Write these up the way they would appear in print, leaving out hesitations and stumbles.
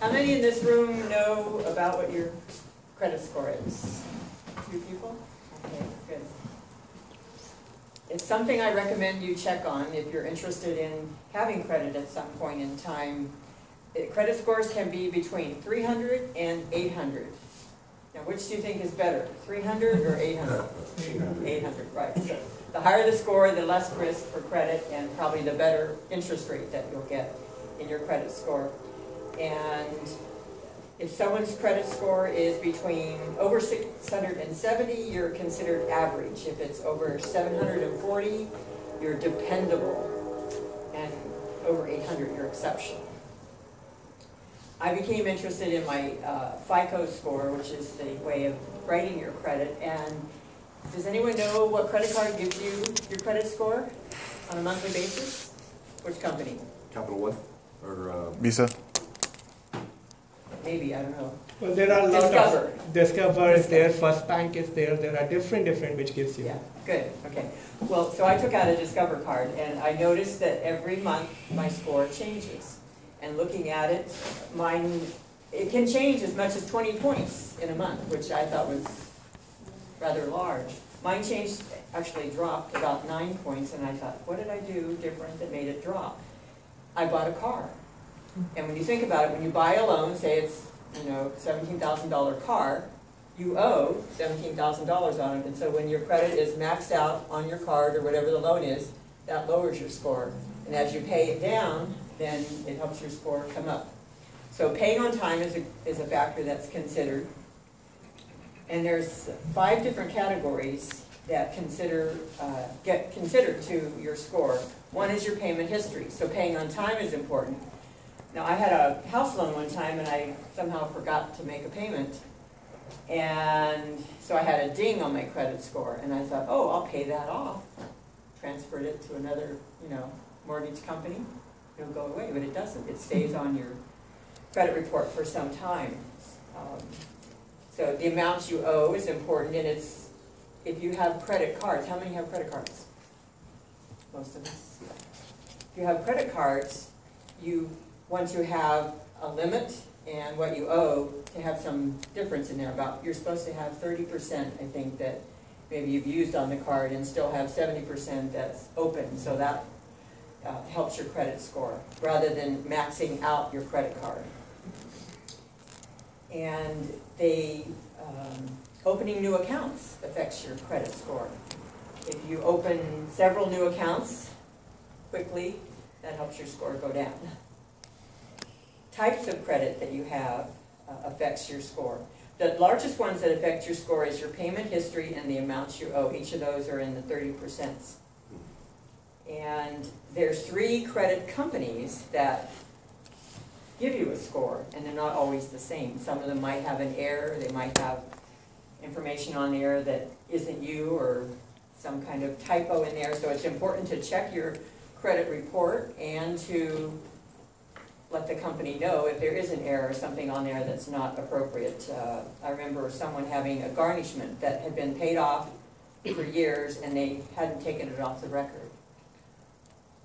How many in this room know about what your credit score is? 2 people? Okay, good. It's something I recommend you check on if you're interested in having credit at some point in time. Credit scores can be between 300 and 800. Now, which do you think is better, 300 or 800? 800, right. So the higher the score, the less risk for credit and probably the better interest rate that you'll get in your credit score. And if someone's credit score is between over 670, you're considered average. If it's over 740, you're dependable. And over 800, you're exceptional. I became interested in my FICO score, which is the way of writing your credit. And does anyone know what credit card gives you your credit score on a monthly basis? Which company? Capital One or Visa. Maybe, I don't know. Well, there are a lot Discover. of Discover is there, First Bank is there. There are different which gives you. Yeah, good. Okay. Well, so I took out a Discover card, and I noticed that every month my score changes. And looking at it, it can change as much as 20 points in a month, which I thought was rather large. Mine changed, actually dropped about 9 points, and I thought, what did I do different that made it drop? I bought a car. And when you think about it, when you buy a loan, say it's $17,000 car, you owe $17,000 on it. And so when your credit is maxed out on your card or whatever the loan is, that lowers your score. And as you pay it down, then it helps your score come up. So paying on time is a factor that's considered. And there's 5 different categories that get considered to your score. One is your payment history. So paying on time is important. Now, I had a house loan one time, and I somehow forgot to make a payment. And so I had a ding on my credit score, and I thought, oh, I'll pay that off. Transferred it to another, mortgage company. It'll go away, but it doesn't. It stays on your credit report for some time. So the amount you owe is important, and it's, if you have credit cards, how many have credit cards? Most of us. If you have credit cards, you want to have a limit and what you owe to have some difference in there. You're supposed to have 30%, I think, that maybe you've used on the card and still have 70% that's open. So that helps your credit score rather than maxing out your credit card. And opening new accounts affects your credit score. If you open several new accounts quickly, that helps your score go down. Types of credit that you have affects your score. The largest ones that affect your score is your payment history and the amounts you owe. Each of those are in the 30%. And there's 3 credit companies that give you a score, and they're not always the same. Some of them might have an error. They might have information on there that isn't you, or some kind of typo in there. So it's important to check your credit report and to let the company know if there is an error or something on there that's not appropriate. I remember someone having a garnishment that had been paid off for years, and they hadn't taken it off the record.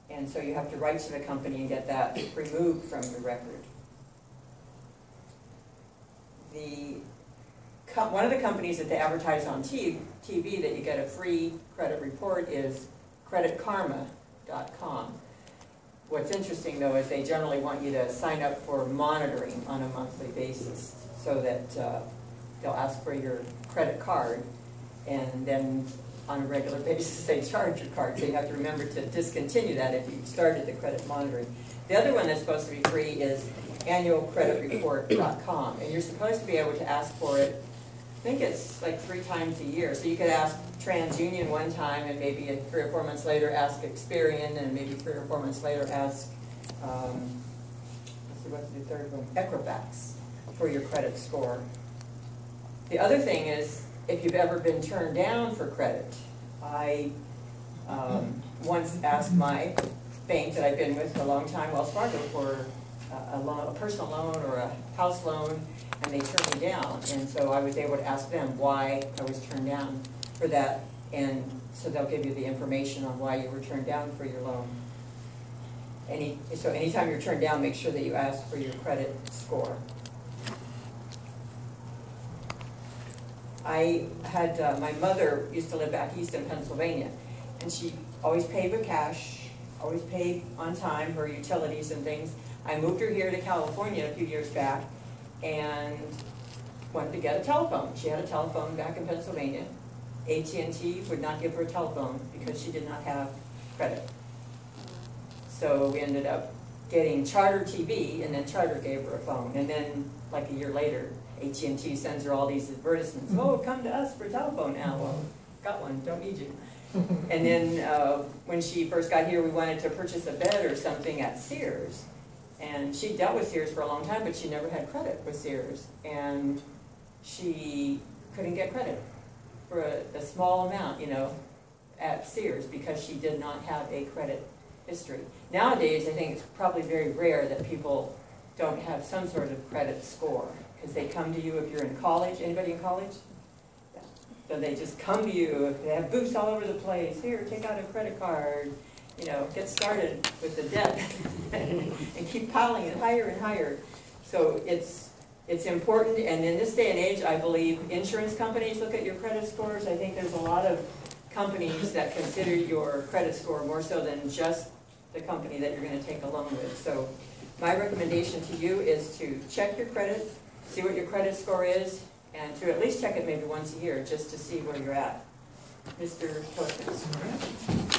And so you have to write to the company and get that removed from the record. One of the companies that they advertise on TV that you get a free credit report is creditkarma.com. What's interesting, though, is they generally want you to sign up for monitoring on a monthly basis so that they'll ask for your credit card, and then on a regular basis they charge your card. So you have to remember to discontinue that if you started the credit monitoring. The other one that's supposed to be free is annualcreditreport.com, and you're supposed to be able to ask for it, I think it's like 3 times a year. So you could ask TransUnion one time, and maybe 3 or 4 months later ask Experian, and maybe 3 or 4 months later ask, let's see, what's the third one? Equifax for your credit score. The other thing is, if you've ever been turned down for credit, I once asked my bank that I've been with for a long time, Wells Fargo, for a personal loan or a house loan, and they turned me down. And so I was able to ask them why I was turned down for that, and so they'll give you the information on why you were turned down for your loan. So anytime you're turned down, make sure that you ask for your credit score. I had, my mother used to live back east in Pennsylvania, and she always paid with cash, always paid on time, her utilities and things. I moved her here to California a few years back, and wanted to get a telephone. She had a telephone back in Pennsylvania. AT&T would not give her a telephone because she did not have credit. So we ended up getting Charter TV, and then Charter gave her a phone. And then, like a year later, AT&T sends her all these advertisements. Oh, come to us for a telephone now. Well, got one, don't need you. And then when she first got here, we wanted to purchase a bed or something at Sears. And she dealt with Sears for a long time, but she never had credit with Sears. And she couldn't get credit for a small amount, you know, at Sears because she did not have a credit history. Nowadays, I think it's probably very rare that people don't have some sort of credit score because they come to you if you're in college. Anybody in college? Yeah. So they just come to you. They have booths all over the place. Here, take out a credit card. You know, get started with the debt and keep piling it higher and higher. So it's important, and in this day and age, I believe insurance companies look at your credit scores. I think there's a lot of companies that consider your credit score more so than just the company that you're going to take a loan with. So my recommendation to you is to check your credit, see what your credit score is, and to at least check it maybe once a year just to see where you're at. Mr. Toastmasters.